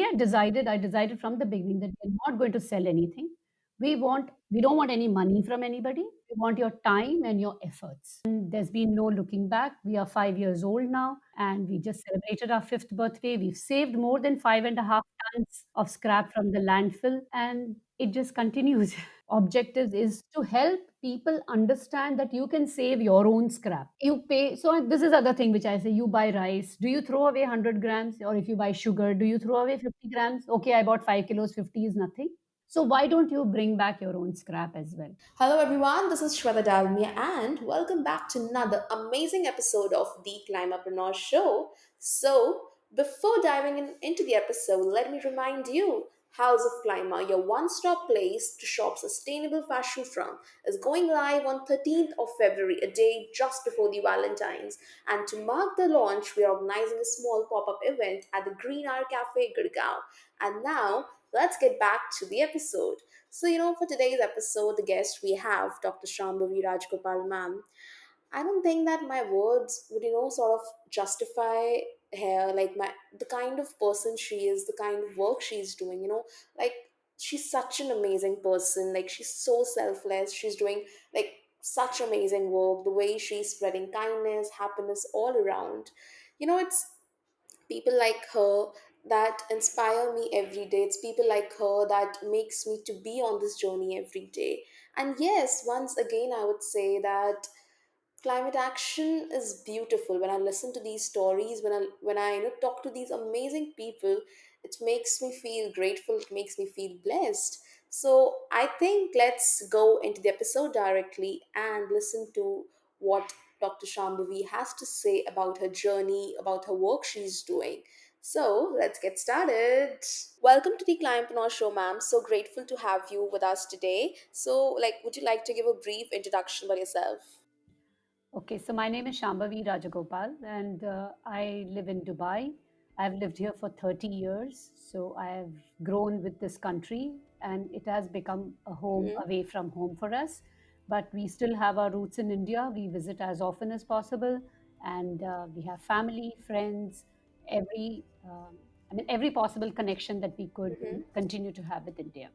I decided from the beginning that we're not going to sell anything. We don't want any money from anybody. We want your time and your efforts. And there's been no looking back. We are 5 years old now, and we just celebrated our fifth birthday. We've saved more than 5.5 tons of scrap from the landfill, and it just continues. Objectives is to help people understand that you can save your own scrap. You pay. So this is other thing which I say: you buy rice. Do you throw away 100 grams? Or if you buy sugar, do you throw away 50 grams? Okay, I bought 5 kilos. 50 is nothing. So why don't you bring back your own scrap as well? Hello everyone, this is Shweta Dalmia and welcome back to another amazing episode of the Climapreneur Show. So, before diving into the episode, let me remind you House of Climber, your one-stop place to shop sustainable fashion from, is going live on 13th of February, a day just before the Valentine's. And to mark the launch, we are organizing a small pop-up event at the Green Hour Cafe, Gurgaon. And now, let's get back to the episode. For today's episode, the guest we have Dr. Shambhavi Rajgopal ma'am. I don't think that my words would, sort of justify her, like the kind of person she is, the kind of work she's doing, like she's such an amazing person. Like she's so selfless. She's doing like such amazing work, the way she's spreading kindness, happiness all around. It's people like her that inspire me every day. It's people like her that makes me to be on this journey every day. And yes, once again I would say that climate action is beautiful. When I listen to these stories, when I talk to these amazing people, it makes me feel grateful, it makes me feel blessed. So I think let's go into the episode directly and listen to what Dr. Shambhavi has to say about her journey, about her work she's doing. So let's get started. Welcome to the Client Show, ma'am. So grateful to have you with us today. So, would you like to give a brief introduction about yourself? Okay, so my name is Shambhavi Rajagopal, and I live in Dubai. I've lived here for 30 years, so I have grown with this country, and it has become a home Mhm. away from home for us. But we still have our roots in India. We visit as often as possible, and we have family, friends, every possible connection that we could Mhm. continue to have with India.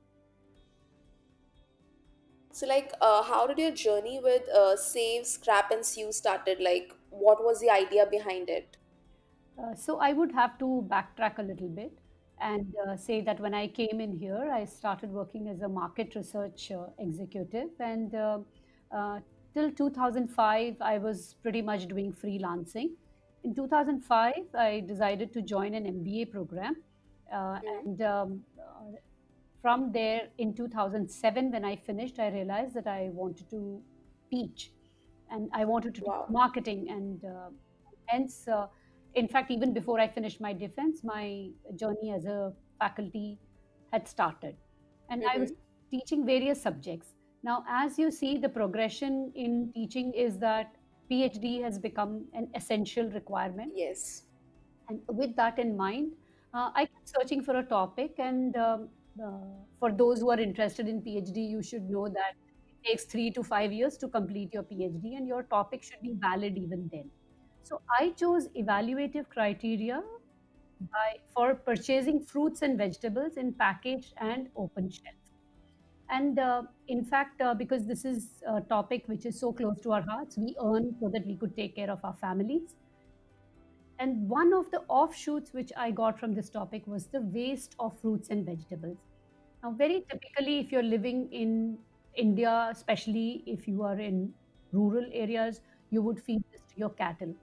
So, how did your journey with Save, Scrap, and Sue started? Like, what was the idea behind it? So I would have to backtrack a little bit and say that when I came in here, I started working as a market research executive, and uh, till 2005, I was pretty much doing freelancing. In 2005, I decided to join an MBA program, Mhm. and from there, in 2007, when I finished, I realized that I wanted to teach, and I wanted to teach Wow. marketing, and hence. In fact, even before I finished my defense, my journey as a faculty had started. And I was Mm-hmm. teaching various subjects. Now, as you see, the progression in teaching is that PhD has become an essential requirement. Yes. And with that in mind, I kept searching for a topic. And for those who are interested in PhD, you should know that it takes 3 to 5 years to complete your PhD, and your topic should be valid even then. So I chose evaluative criteria for purchasing fruits and vegetables in packaged and open shelf. And in fact, because this is a topic which is so close to our hearts, we earn so that we could take care of our families. And one of the offshoots which I got from this topic was the waste of fruits and vegetables. Now, very typically, if you're living in India, especially if you are in rural areas, you would feed this to your cattle.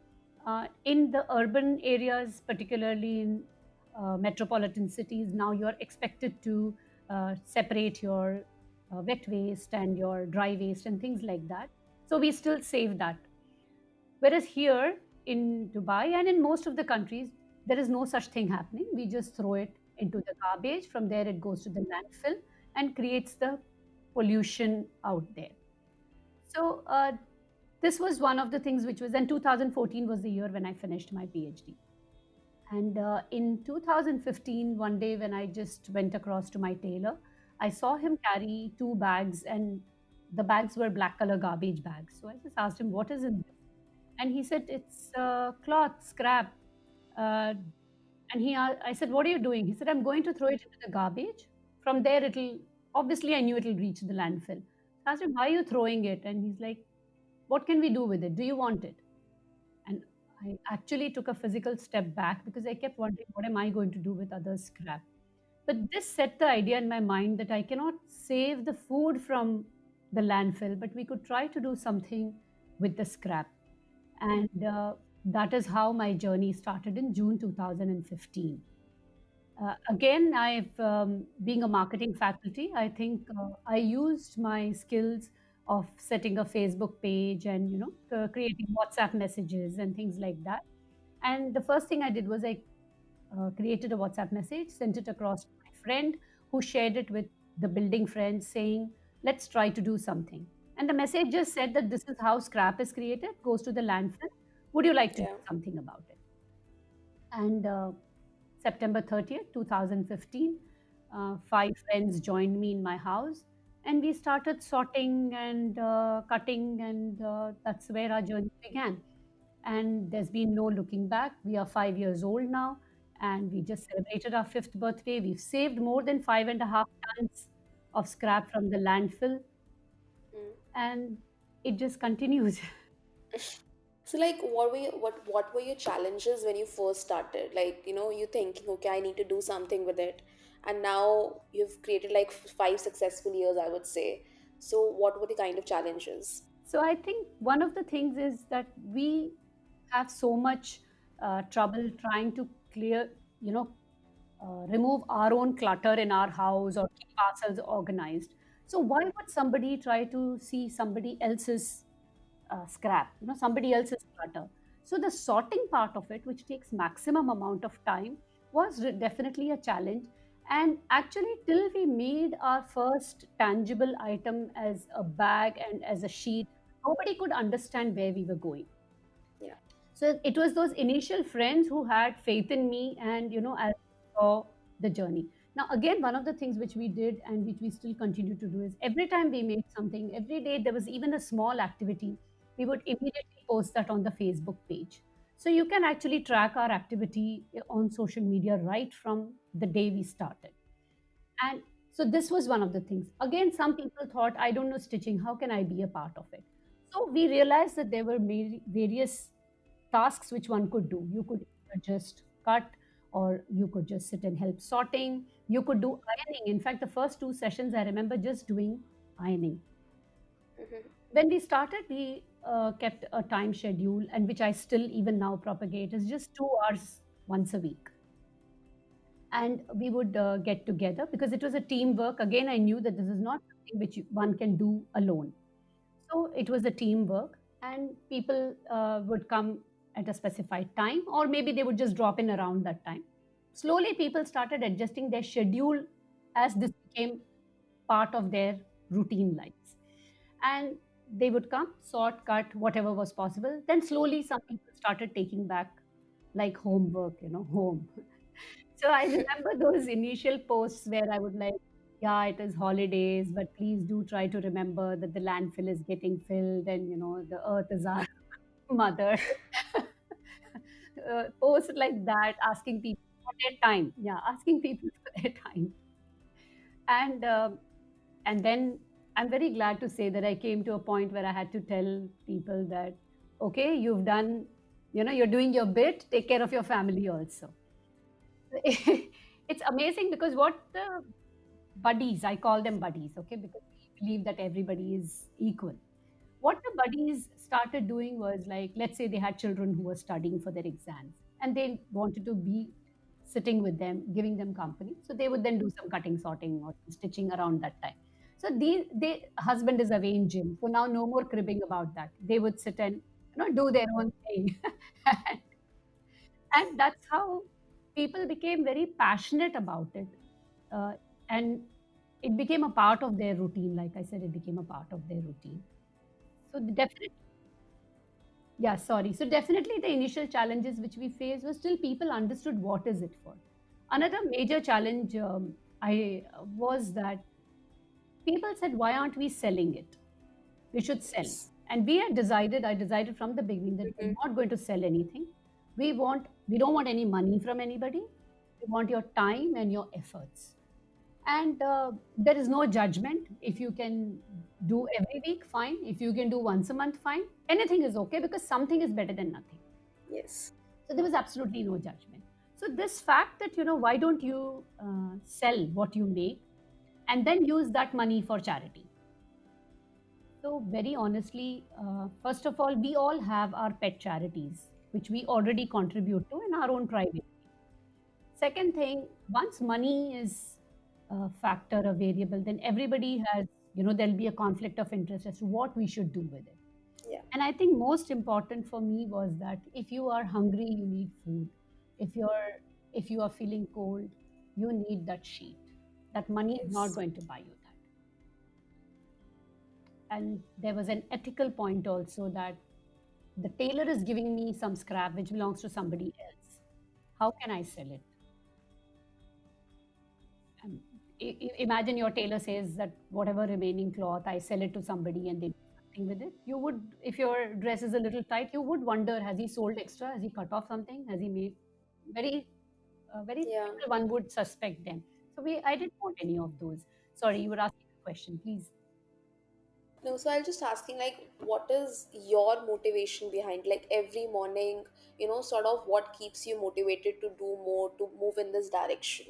In the urban areas, particularly in metropolitan cities, now you're expected to separate your wet waste and your dry waste and things like that. So we still save that. Whereas here in Dubai and in most of the countries, there is no such thing happening. We just throw it into the garbage. From there, it goes to the landfill and creates the pollution out there. So, this was one of the things which was, and 2014 was the year when I finished my PhD. And in 2015, one day when I just went across to my tailor, I saw him carry two bags, and the bags were black color garbage bags. So I just asked him, "What is in this?" And he said, "It's cloth scrap. Uh, And I said, "What are you doing?" He said, "I'm going to throw it into the garbage. From there, it'll obviously I knew it'll reach the landfill." I asked him, "Why are you throwing it?" And he's like, "What can we do with it? Do you want it?" And I actually took a physical step back because I kept wondering, what am I going to do with others' scrap? But this set the idea in my mind that I cannot save the food from the landfill, but we could try to do something with the scrap. And that is how my journey started in June 2015. Again, being a marketing faculty, I think I used my skills of setting a Facebook page and creating WhatsApp messages and things like that. And the first thing I did was I created a WhatsApp message, sent it across to my friend, who shared it with the building friends, saying, "Let's try to do something." And the message just said that this is how scrap is created, goes to the landfill. Would you like to do Yeah. something about it? And September 30th, 2015, five friends joined me in my house, and we started sorting and cutting, and that's where our journey began. And there's been no looking back. We are 5 years old now, and we just celebrated our fifth birthday. We've saved more than 5.5 tons of scrap from the landfill, Mm. and it just continues. So like what were your challenges when you first started? Like, you thinking, okay, I need to do something with it. And now you've created like five successful years, I would say. So what were the kind of challenges? So I think one of the things is that we have so much trouble trying to clear, you know, remove our own clutter in our house or keep ourselves organized. So why would somebody try to see somebody else's scrap, somebody else's clutter? So the sorting part of it, which takes maximum amount of time, was definitely a challenge. And actually, till we made our first tangible item as a bag and as a sheet, nobody could understand where we were going. Yeah. So it was those initial friends who had faith in me, and as I saw the journey. Now again, one of the things which we did and which we still continue to do is every time we made something, every day there was even a small activity, we would immediately post that on the Facebook page. So you can actually track our activity on social media right from the day we started. And so this was one of the things. Again, some people thought, I don't know stitching, how can I be a part of it? So we realized that there were various tasks which one could do. You could either just cut, or you could just sit and help sorting. You could do ironing. In fact, the first two sessions, I remember just doing ironing. Hmm. When we started, we kept a time schedule, and which I still even now propagate, is just 2 hours once a week. And we would get together because it was a teamwork. Again, I knew that this is not something which one can do alone. So it was a teamwork, and people would come at a specified time, or maybe they would just drop in around that time. Slowly, people started adjusting their schedule as this became part of their routine lives. And they would come, sort, cut, whatever was possible. Then slowly, some people started taking back like homework, home. So I remember those initial posts where I would like, yeah, it is holidays, but please do try to remember that the landfill is getting filled, and the earth is our mother. Posts like that, asking people for their time. Yeah, asking people for their time. And and then I'm very glad to say that I came to a point where I had to tell people that, okay, you've done, you're doing your bit, take care of your family also. It's amazing because what the buddies, I call them buddies, okay, because we believe that everybody is equal. What the buddies started doing was, like, let's say they had children who were studying for their exams and they wanted to be sitting with them, giving them company. So they would then do some cutting, sorting, or stitching around that time. So they husband is away in gym. So now no more cribbing about that. They would sit and do their own thing. And that's how people became very passionate about it. uh, and it became a part of their routine. Like I said, it became a part of their routine. So definitely, yeah, sorry. So definitely the initial challenges which we faced was still people understood what is it for. Another major challenge I was that people said, why aren't we selling it? We should sell. Yes. And I decided from the beginning that we're Hmm. not going to sell anything. We don't want any money from anybody. They want your time and your efforts. And there is no judgment. If you can do every week, fine. If you can do once a month, fine. Anything is okay, because something is better than nothing. Yes. So there was absolutely no judgment. So this fact that, why don't you sell what you make and then use that money for charity? So very honestly, first of all, we all have our pet charities, which we already contribute to in our own private. Second thing, once money is a factor, a variable, then everybody has, there'll be a conflict of interest as to what we should do with it. Yeah. And I think most important for me was that if you are hungry, you need food. If you're if you are feeling cold, you need that sheet. That money is not Yes. going to buy you that. And there was an ethical point also, that the tailor is giving me some scrap which belongs to somebody else. How can I sell it? Um, Imagine your tailor says that whatever remaining cloth, I sell it to somebody and they do something with it. You would, if your dress is a little tight, you would wonder, has he sold extra? Has he cut off something? Has he made very, very Yeah. typical, one would suspect them. So I didn't want any of those. Sorry, you were asking a question, please. No, so I'll just asking like what is your motivation behind like every morning, sort of what keeps you motivated to do more, to move in this direction?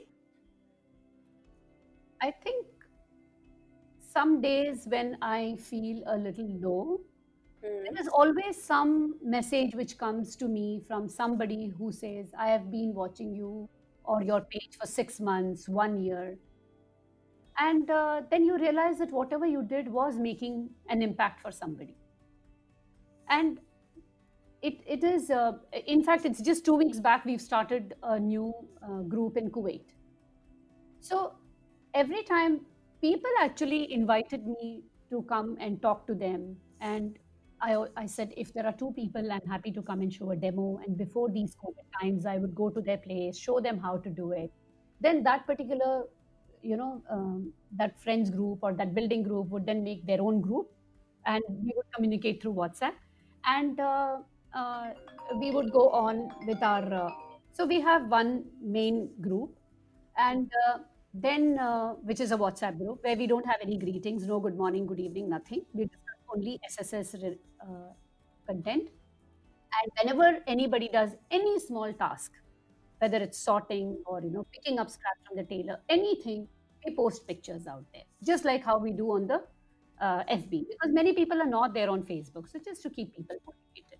I think some days when I feel a little low, Hmm. there is always some message which comes to me from somebody who says, I have been watching you or your page for 6 months, 1 year. And then you realize that whatever you did was making an impact for somebody. And it is, in fact, it's just 2 weeks back, we've started a new group in Kuwait. So every time, people actually invited me to come and talk to them. And I said, if there are two people, I'm happy to come and show a demo. And before these COVID times, I would go to their place, show them how to do it. Then that particular, that friends group or that building group would then make their own group, and we would communicate through WhatsApp. And uh, we would go on with our. So we have one main group, and then which is a WhatsApp group where we don't have any greetings, no good morning, good evening, nothing. We discuss only SSS content. And whenever anybody does any small task, whether it's sorting or picking up scraps from the tailor, anything, we post pictures out there, just like how we do on the FB, because many people are not there on Facebook. So just to keep people motivated.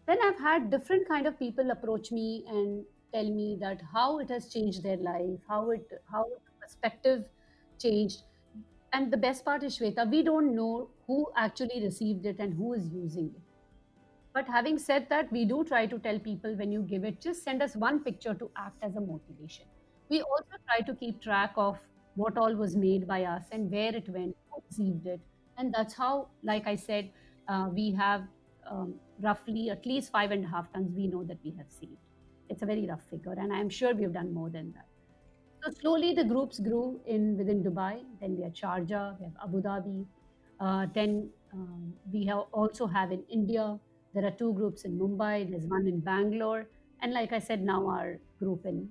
Then I've had different kind of people approach me and tell me that how it has changed their life, how the perspective changed. And the best part is, Shweta, we don't know who actually received it and who is using it. But having said that, we do try to tell people, when you give it, just send us one picture to act as a motivation. We also try to keep track of what all was made by us and where it went, who received it. And that's how, like I said, we have roughly at least 5.5 tons we know that we have saved. It's a very rough figure, and I'm sure we've done more than that. So slowly the groups grew in within Dubai. Then we have Sharjah, we have Abu Dhabi. Then we have also have in India. There are two groups in Mumbai. There's one in Bangalore, and like I said, now our group in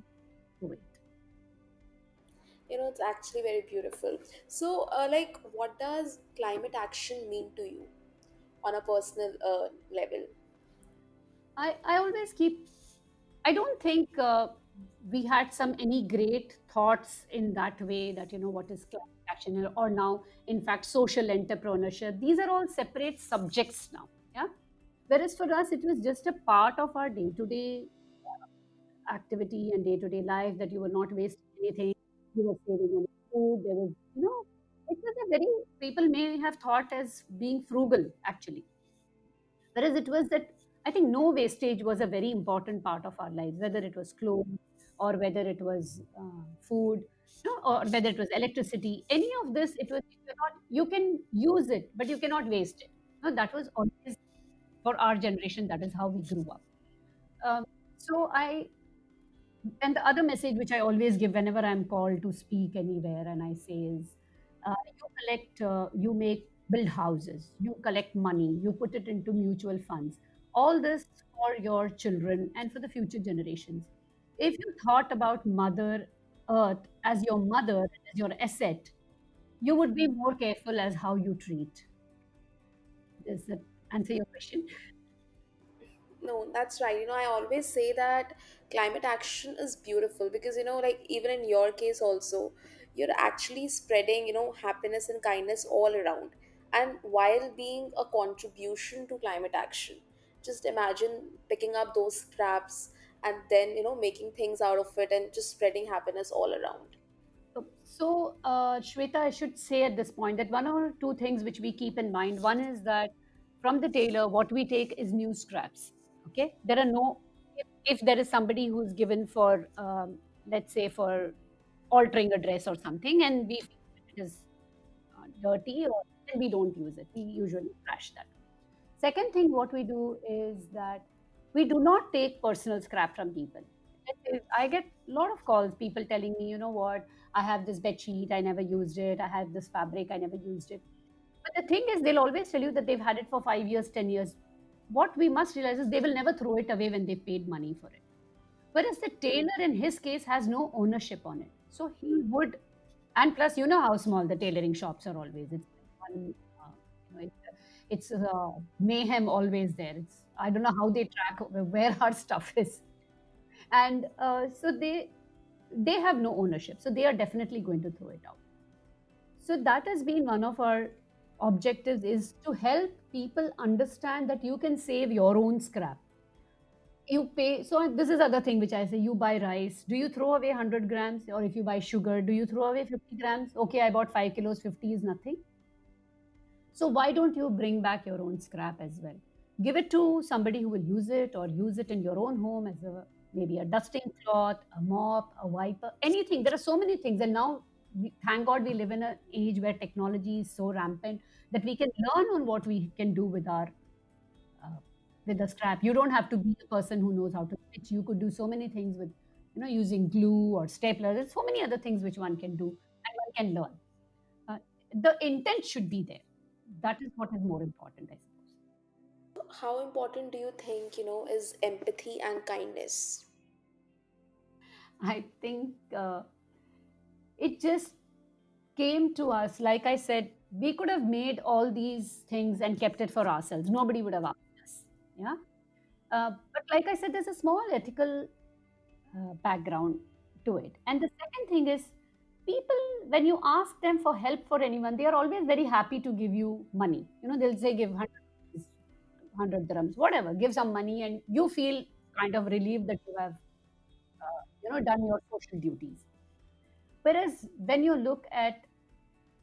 Kuwait. It's actually very beautiful. So, like, what does climate action mean to you on a personal level? I always keep. I don't think we had some any great thoughts in that way, that what is climate action, or now, in fact, social entrepreneurship. These are all separate subjects now. Yeah. Whereas for us, it was just a part of our day to day activity and day to day life, that you were not wasting anything. You were saving on food. There was, it was a very, people may have thought as being frugal actually. Whereas it was that, I think no wastage was a very important part of our lives, whether it was clothes or whether it was food, or whether it was electricity. Any of this, it was, you can use it, but you cannot waste it. No, that was always for our generation. That is how we grew up. Um, so I And the other message which I always give whenever I'm called to speak anywhere, and I say is, you make, build houses, you collect money, you put it into mutual funds. All this for your children and for the future generations. If you thought about Mother Earth as your mother, as your asset, you would be more careful as how you treat. Does that answer your question? No, that's right. I always say that climate action is beautiful because, like even in your case also, you're actually spreading, happiness and kindness all around. And while being a contribution to climate action, just imagine picking up those scraps and then, making things out of it and just spreading happiness all around. Shweta, I should say at this point that one or two things which we keep in mind. One is that from the tailor, what we take is new scraps. Okay, there are no. If there is somebody who's given for, let's say, for altering a dress or something, and we feel that it is dirty, or then we don't use it. We usually trash that. Second thing, what we do is that we do not take personal scrap from people. Let's say I get a lot of calls, people telling me, you know what, I have this bed sheet, I never used it. I have this fabric, I never used it. But the thing is, they'll always tell you that they've had it for 5 years, 10 years. What we must realize is they will never throw it away when they've paid money for it. Whereas the tailor in his case has no ownership on it. So he would, and plus, you know how small the tailoring shops are always. It's one, it's mayhem always there. It's I don't know how they track where our stuff is, and so they have no ownership. So they are definitely going to throw it out. So that has been one of our objectives is to help people understand that you can save your own scrap. You pay, so this is other thing which I say, you buy rice, do you throw away 100 grams? Or if you buy sugar, do you throw away 50 grams? Okay, I bought 5 kilos, 50 is nothing. So why don't you bring back your own scrap as well? Give it to somebody who will use it, or use it in your own home as a maybe a dusting cloth, a mop, a wiper, anything. There are so many things, and now thank God we live in an age where technology is so rampant that we can learn on what we can do uh, with the scrap. You don't have to be a person who knows how to stitch. You could do so many things with, using glue or stapler. There's so many other things which one can do and one can learn. Uh, the intent should be there. That is what is more important, I suppose. How important do you think, is empathy and kindness? I think it just came to us. Like I said, we could have made all these things and kept it for ourselves. Nobody would have asked us. Yeah. But like I said, there's a small ethical background to it. And the second thing is, people, when you ask them for help for anyone, they are always very happy to give you money. They'll say, give 100 rupees, 100 dirhams, whatever, give some money, and you feel kind of relieved that you have, done your social duties. Whereas when you look at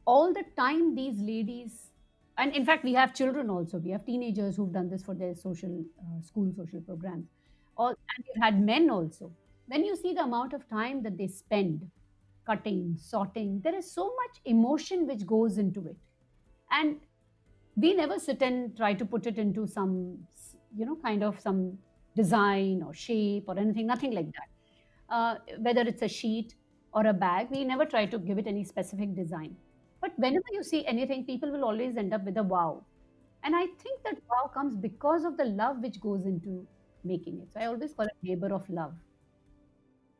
all the time these ladies, and in fact we have children also, we have teenagers who've done this for their social school social programs, and we've had men also. When you see the amount of time that they spend cutting, sorting, there is so much emotion which goes into it, and we never sit and try to put it into some, kind of some design or shape or anything, nothing like that. Whether it's a sheet or a bag, we never try to give it any specific design. But whenever you see anything, people will always end up with a wow. And I think that wow comes because of the love which goes into making it. So I always call it labor of love,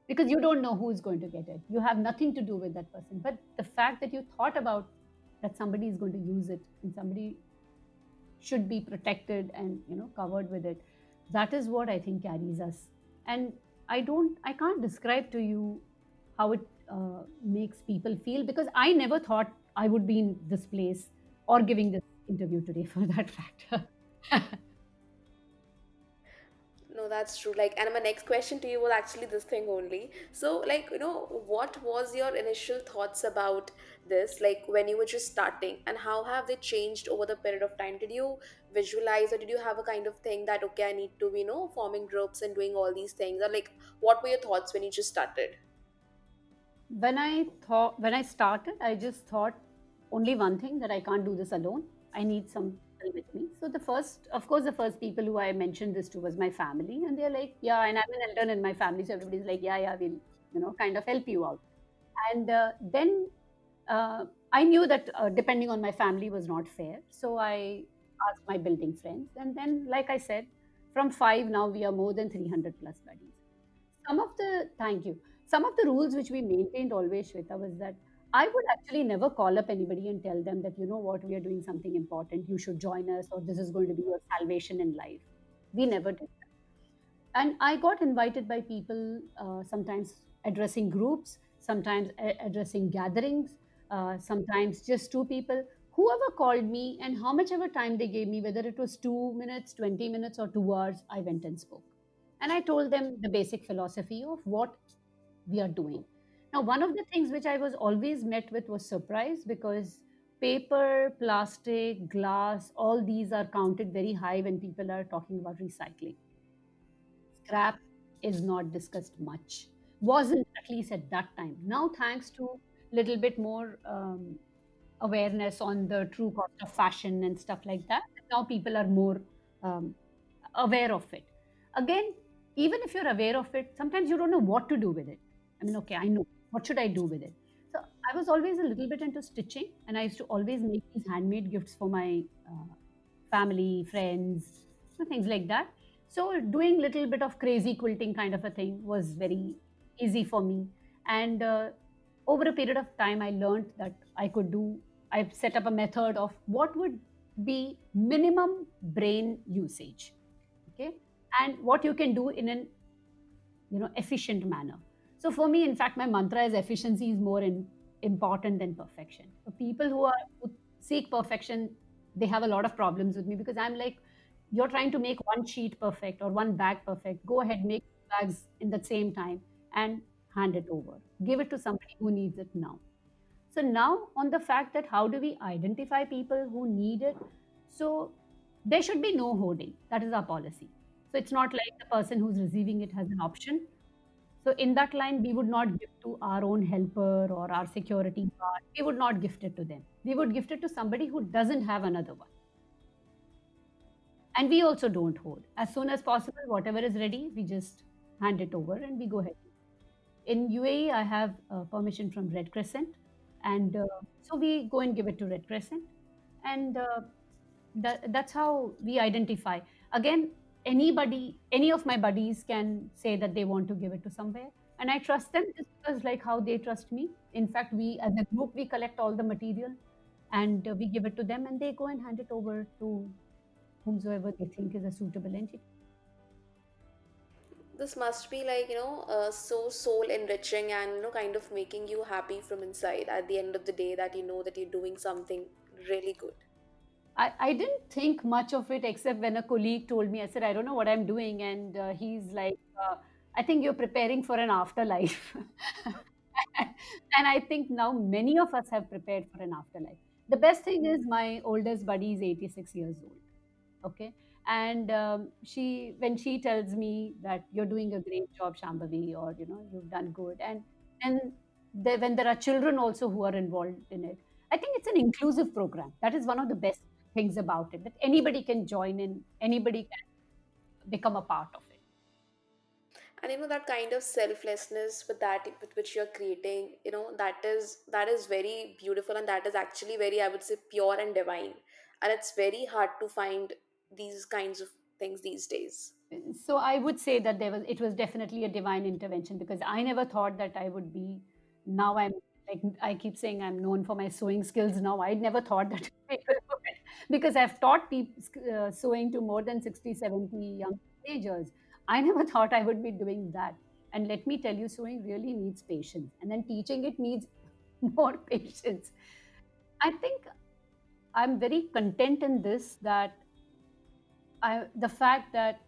because you don't know who is going to get it. You have nothing to do with that person. But the fact that you thought about that somebody is going to use it and somebody should be protected and covered with it, that is what I think carries us. And I can't describe to you how it makes people feel, because I never thought I would be in this place or giving this interview today for that factor. No, that's true. Like, and my next question to you was actually this thing only. So, like, what was your initial thoughts about this, like when you were just starting, and how have they changed over the period of time? Did you visualize, or did you have a kind of thing that, okay, I need to be, forming groups and doing all these things? Or, like, what were your thoughts when you just started? When I started, I just thought only one thing, that I can't do this alone. I need some people with me. So of course, the first people who I mentioned this to was my family, and they're like, yeah, and I'm an elder in my family, so everybody's like, yeah, yeah, we'll, kind of help you out. And then I knew that depending on my family was not fair, so I asked my building friends, and then, like I said, from five now we are more than 300 plus buddies. Thank you. Some of the rules which we maintained always, Shweta, was that I would actually never call up anybody and tell them that, you know what, we are doing something important, you should join us, or this is going to be your salvation in life. We never did that. And I got invited by people, sometimes addressing groups, sometimes addressing gatherings, sometimes just two people. Whoever called me and how much ever time they gave me, whether it was 2 minutes, 20 minutes, or 2 hours, I went and spoke. And I told them the basic philosophy of what we are doing. Now, one of the things which I was always met with was surprise, because paper, plastic, glass, all these are counted very high when people are talking about recycling. Scrap is not discussed much. Wasn't, at least at that time. Now, thanks to little bit more awareness on the true cost of fashion and stuff like that, now people are more um, aware of it. Again, even if you're aware of it, sometimes you don't know what to do with it. I mean, okay, I know. What should I do with it? So I was always a little bit into stitching, and I used to always make these handmade gifts for my family, friends, things like that. So doing little bit of crazy quilting kind of a thing was very easy for me. And over a period of time, I learned that I could do. I've set up a method of what would be minimum brain usage, okay, and what you can do in an efficient manner. So for me, in fact, my mantra is efficiency is more important than perfection. So people who seek perfection, they have a lot of problems with me, because I'm like, you're trying to make one sheet perfect or one bag perfect. Go ahead, make bags in the same time and hand it over, give it to somebody who needs it now. So now, on the fact that how do we identify people who need it? So there should be no hoarding. That is our policy. So it's not like the person who's receiving it has an option. So in that line, we would not give to our own helper or our security guard. We would not gift it to them. We would gift it to somebody who doesn't have another one. And we also don't hoard. As soon as possible, whatever is ready, we just hand it over and we go ahead. In UAE, I have permission from Red Crescent, and so we go and give it to Red Crescent, and that's how we identify. Again, any of my buddies can say that they want to give it to somewhere, and I trust them just because like how they trust me. In fact, we as a group we collect all the material, and we give it to them, and they go and hand it over to whomsoever they think is a suitable entity. This must be like, so soul enriching and, kind of making you happy from inside at the end of the day, that you know that you're doing something really good. I didn't think much of it except when a colleague told me, I said, I don't know what I'm doing. And he's like, I think you're preparing for an afterlife. And I think now many of us have prepared for an afterlife. The best thing is my oldest buddy is 86 years old. Okay. And she, when she tells me that you're doing a great job, Shambhavi, or, you've done good. And when there are children also who are involved in it, I think it's an inclusive program. That is one of the best things about it, that anybody can join in, anybody can become a part of it. And that kind of selflessness with which you're creating, that is very beautiful, and that is actually very, I would say, pure and divine. And it's very hard to find these kinds of things these days. So I would say that it was definitely a divine intervention, because I never thought that I would be. Now I'm like, I keep saying I'm known for my sewing skills now. I never thought that people would, because I've taught people sewing to more than 60, 70 young teenagers. I never thought I would be doing that. And let me tell you, sewing really needs patience, and then teaching it needs more patience. I think I'm very content in this, that the fact that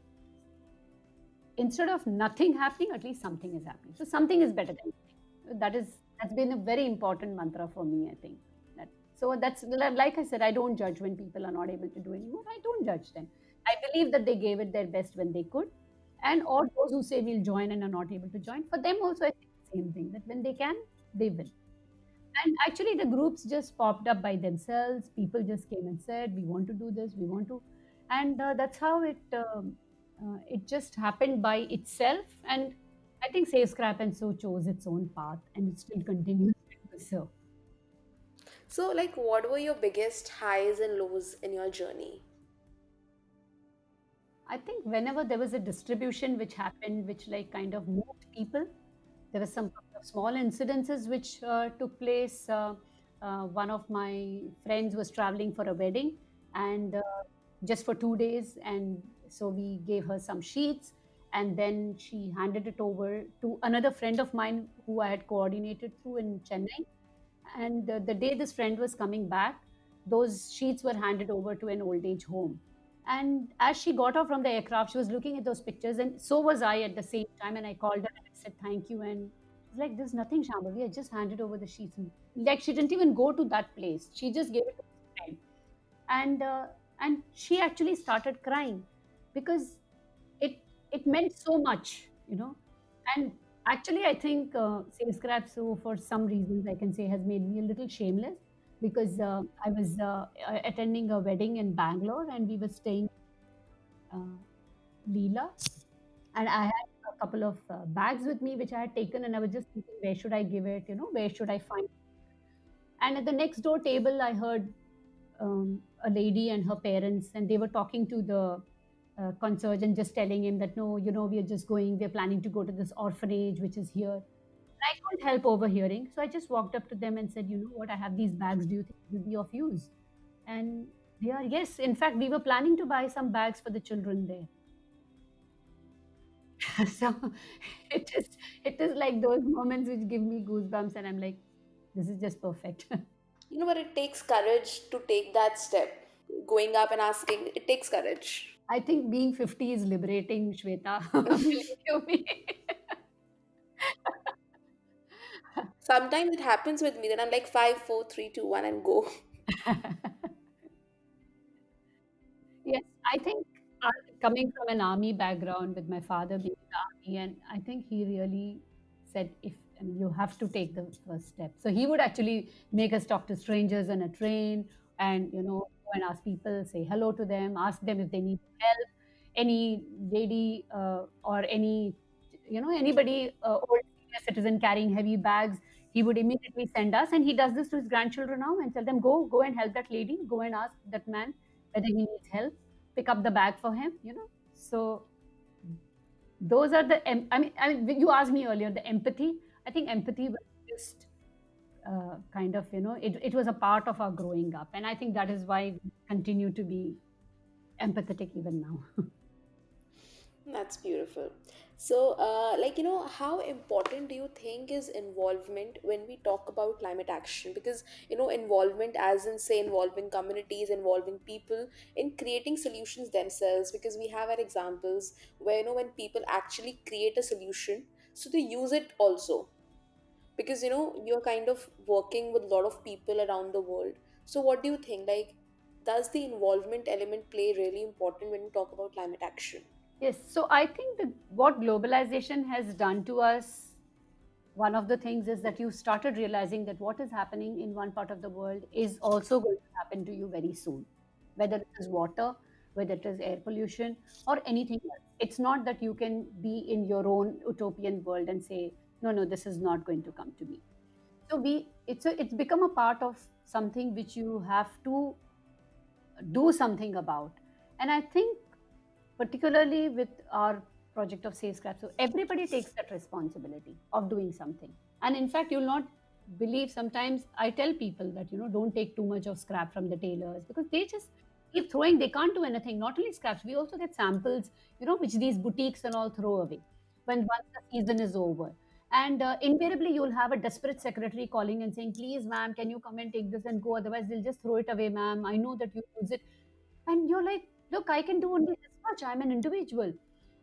instead of nothing happening, at least something is happening. So something is better than nothing. That's been a very important mantra for me, I think. That so that's like I said, I don't judge when people are not able to do anymore. I don't judge them. I believe that they gave it their best when they could. And all those who say we'll join and are not able to join, for them also I think the same thing, that when they can, they will. And actually, the groups just popped up by themselves. People just came and said, "We want to do this. We want to," and that's how it just happened by itself. And I think Save Scrap and So chose its own path, and it still continues to do so. So, like, what were your biggest highs and lows in your journey? I think whenever there was a distribution which happened, which like kind of moved people, there were some couple of small incidences which took place. One of my friends was traveling for a wedding, and just for 2 days, and so we gave her some sheets, and then she handed it over to another friend of mine who I had coordinated through in Chennai. And the day this friend was coming back, those sheets were handed over to an old age home. And as she got off from the aircraft, she was looking at those pictures, and so was I at the same time. And I called her and I said, "Thank you." And she's like, "There's nothing, Shambhavi. I just handed over the sheets." And like, she didn't even go to that place. She just gave it to her friend. And she actually started crying because it it meant so much, you know. And actually, I think Sales Scrap, so for some reasons, I can say, has made me a little shameless because I was attending a wedding in Bangalore, and we were staying uh, Leela, and I had a couple of bags with me which I had taken, and I was just thinking, where should I give it? You know, where should I find? And at the next door table, I heard a lady and her parents, and they were talking to the concierge and just telling him that, no, you know, we're planning to go to this orphanage which is here. I couldn't help overhearing, so I just walked up to them and said, "You know what? I have these bags. Do you think it will be of use?" And they are, yes. In fact, we were planning to buy some bags for the children there. So it is like those moments which give me goosebumps, and I'm like, this is just perfect. You know what? It takes courage to take that step. Going up and asking, it takes courage. I think being 50 is liberating, Shweta. Believe you me. Sometimes it happens with me that I'm like 5, 4, 3, 2, 1 and go. Yes, I think coming from an army background with my father being in the army, and I think he really said, if I mean, you have to take the first step. So he would actually make us talk to strangers on a train, and go and ask people, say hello to them, ask them if they need help. Any lady or anybody, old senior citizen carrying heavy bags, he would immediately send us, and he does this to his grandchildren now and tell them, go and help that lady, go and ask that man whether he needs help, pick up the bag for him. So those are I mean, you asked me earlier the empathy. I think empathy was just kind of, it was a part of our growing up, and I think that is why we continue to be empathetic even now. That's beautiful. So, how important do you think is involvement when we talk about climate action? Because, involvement, as in, say, involving communities, involving people in creating solutions themselves, because we have our examples where, when people actually create a solution, so they use it also. Because, you're kind of working with a lot of people around the world. So, what do you think? Like, does the involvement element play really important when we talk about climate action? Yes, so I think that what globalization has done to us, one of the things is that you started realizing that what is happening in one part of the world is also going to happen to you very soon, whether it is water, whether it is air pollution, or anything else. It's not that you can be in your own utopian world and say, no, no, this is not going to come to me. So it's become a part of something which you have to do something about. And I think particularly with our project of Save Scrap, so everybody takes that responsibility of doing something. And in fact, you'll not believe, sometimes I tell people that, don't take too much of scrap from the tailors because they just keep throwing, they can't do anything. Not only scraps, we also get samples, which these boutiques and all throw away when once the season is over. And invariably, you'll have a desperate secretary calling and saying, "Please, ma'am, can you come and take this and go? Otherwise, they'll just throw it away, ma'am. I know that you use it." And you're like, "Look, I can do only this much. I'm an individual."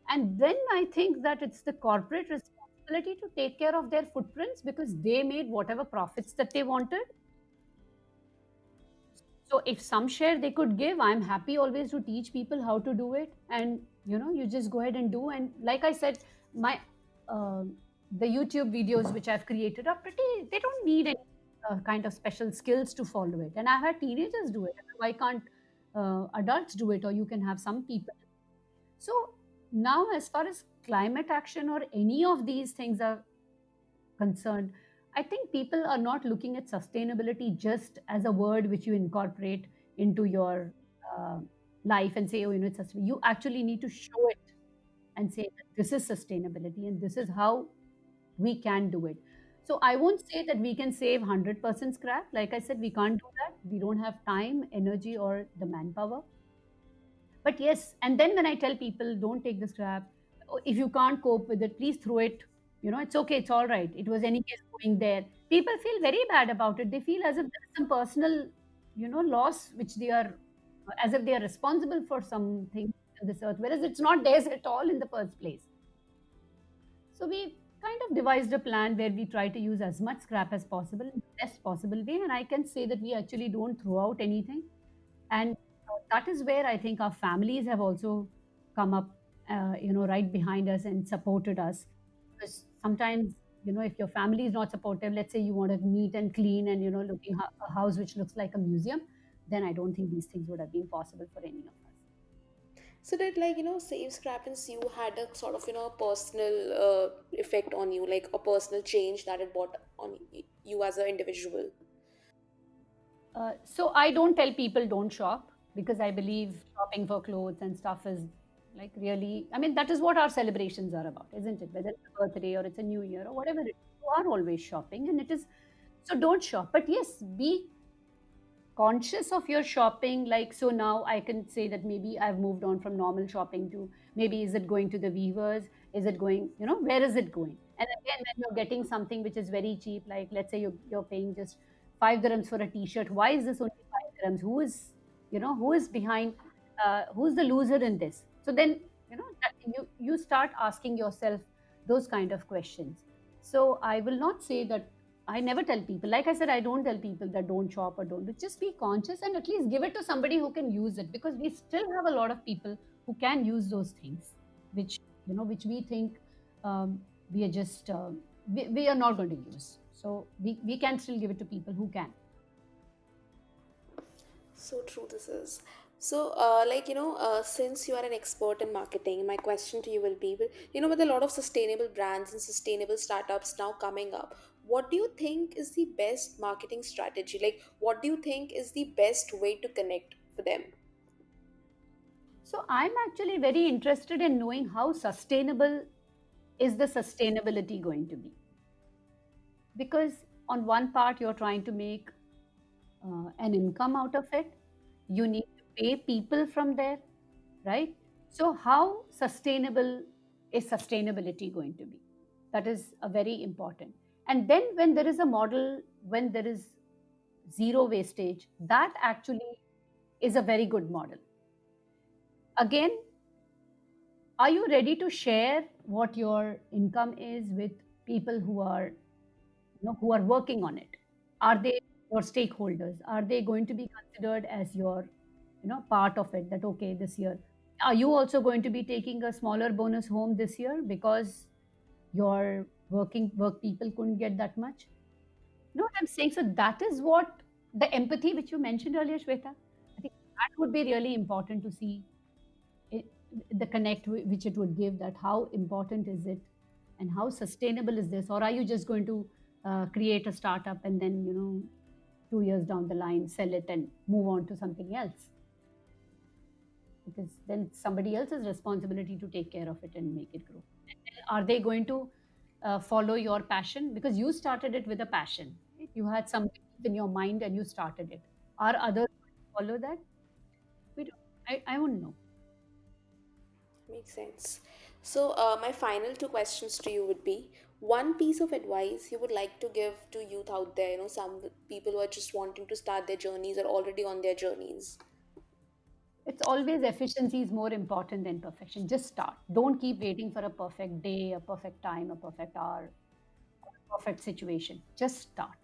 And then I think that it's the corporate responsibility to take care of their footprints because they made whatever profits that they wanted. So if some share they could give, I'm happy always to teach people how to do it. And you just go ahead and do. And like I said, my uh, the YouTube videos which I've created are pretty. They don't need any kind of special skills to follow it. And I've had teenagers do it. Why can't adults do it? Or you can have some people. So now, as far as climate action or any of these things are concerned, I think people are not looking at sustainability just as a word which you incorporate into your uh, life and say, oh, it's sustainable. You actually need to show it and say that this is sustainability and this is how we can do it. So I won't say that we can save 100% scrap. Like I said, we can't do that. We don't have time, energy, or the manpower. But yes, and then when I tell people, don't take the scrap, if you can't cope with it, please throw it. It's okay, it's all right. It was any case going there. People feel very bad about it. They feel as if there is some personal, loss which they are, as if they are responsible for something on this earth, whereas it's not theirs at all in the first place. So we kind of devised a plan where we try to use as much scrap as possible in the best possible way. And I can say that we actually don't throw out anything. And that is where I think our families have also come up, right behind us and supported us. Because sometimes, if your family is not supportive, let's say you want to neat and clean and, looking a house which looks like a museum, then I don't think these things would have been possible for any of us. So that, like, save scrap and you had a sort of, personal effect on you, like a personal change that it brought on you as an individual. So I don't tell people don't shop because I believe shopping for clothes and stuff is like really, I mean, that is what our celebrations are about, isn't it? Whether it's a birthday or it's a new year or whatever it is, you are always shopping and it is, so don't shop. But yes, be conscious of your shopping. Like, so now I can say that maybe I've moved on from normal shopping to maybe, is it going to the weavers, is it going, where is it going? And again, when you're getting something which is very cheap, like let's say you're paying just 5 dirhams for a t-shirt, why is this only 5 dirhams? Who is behind, who's the loser in this? So then, that you start asking yourself those kind of questions. So I will not say that, I never tell people, like I said, I don't tell people that don't shop or don't. Just be conscious and at least give it to somebody who can use it, because we still have a lot of people who can use those things, which, which we think, we are just, we are not going to use. So we can still give it to people who can. So true, this is. So, like, since you are an expert in marketing, my question to you will be, with a lot of sustainable brands and sustainable startups now coming up, what do you think is the best marketing strategy? Like, what do you think is the best way to connect for them? So I'm actually very interested in knowing how sustainable is the sustainability going to be, because on one part you're trying to make an income out of it. You need to pay people from there, right? So, how sustainable is sustainability going to be? That is a very important. And then, when there is a model, when there is zero wastage, that actually is a very good model. Again, are you ready to share what your income is with people who are working on it? Are they your stakeholders? Are they going to be considered as your, part of it? That okay, this year, are you also going to be taking a smaller bonus home this year because your work people couldn't get that much? You know what I'm saying? So that is what the empathy which you mentioned earlier, Shweta. I think that would be really important to see it, the connect which it would give, that how important is it and how sustainable is this, or are you just going to create a startup and then 2 years down the line sell it and move on to something else, because then somebody else's responsibility to take care of it and make it grow. And then are they going to follow your passion, because you started it with a passion, right? You had something in your mind and you started it. Are others going to follow that? We don't. I won't know. Makes sense. So, my final two questions to you would be one piece of advice you would like to give to youth out there, some people who are just wanting to start their journeys or already on their journeys. It's always efficiency is more important than perfection. Just start. Don't keep waiting for a perfect day, a perfect time, a perfect hour, a perfect situation. Just start.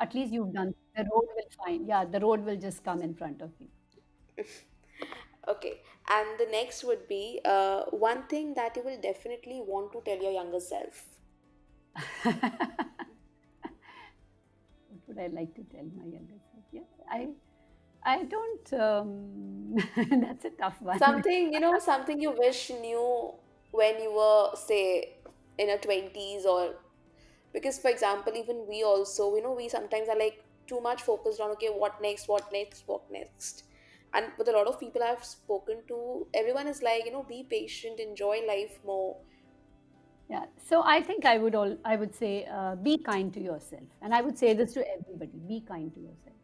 At least you've done. The road will find. Yeah, the road will just come in front of you. Okay, and the next would be one thing that you will definitely want to tell your younger self. What would I like to tell my younger self? Yeah, I don't. That's a tough one. Something, something you wish knew when you were, say, in your 20s, or because, for example, even we also, we sometimes are like too much focused on, okay, what next, what next, what next. And with a lot of people I've spoken to, everyone is like, be patient, enjoy life more. Yeah. So I think I would say be kind to yourself, and I would say this to everybody: be kind to yourself.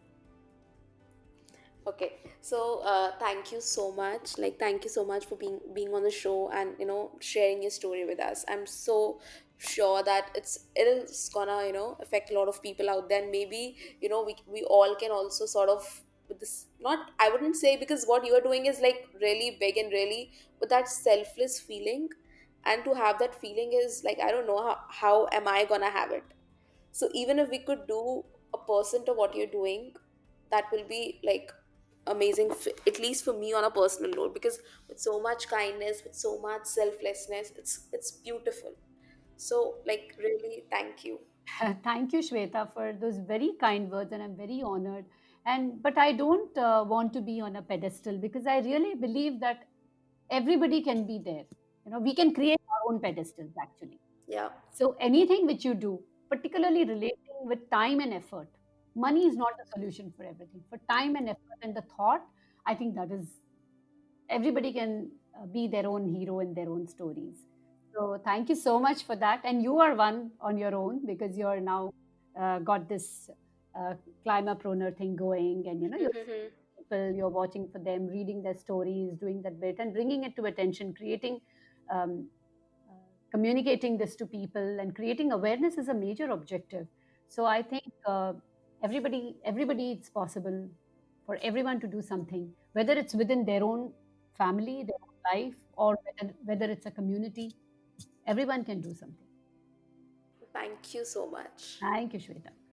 Okay, so thank you so much. Like, thank you so much for being on the show and sharing your story with us. I'm so sure that it is gonna affect a lot of people out there. And maybe we all can also sort of, with this, not, I wouldn't say, because what you are doing is like really big and really with that selfless feeling, and to have that feeling is like, I don't know how am I gonna have it. So even if we could do a percent of what you're doing, that will be like amazing, at least for me on a personal note, because with so much kindness, with so much selflessness, it's beautiful. So like, really, thank you. Thank you, Shweta, for those very kind words, and I'm very honored. And but I don't want to be on a pedestal, because I really believe that everybody can be there. We can create our own pedestals actually. Yeah. So anything which you do, particularly relating with time and effort, money is not the solution for everything. For time and effort and the thought, I think that is everybody can be their own hero in their own stories. So thank you so much for that. And you are one on your own, because you're now got this uh, climber proner thing going, and you're people, you're watching for them, reading their stories, doing that bit, and bringing it to attention, creating. Um, uh, Communicating this to people and creating awareness is a major objective. So I think everybody, it's possible for everyone to do something, whether it's within their own family, their own life, or whether it's a community. Everyone can do something. Thank you so much. Thank you, Shweta.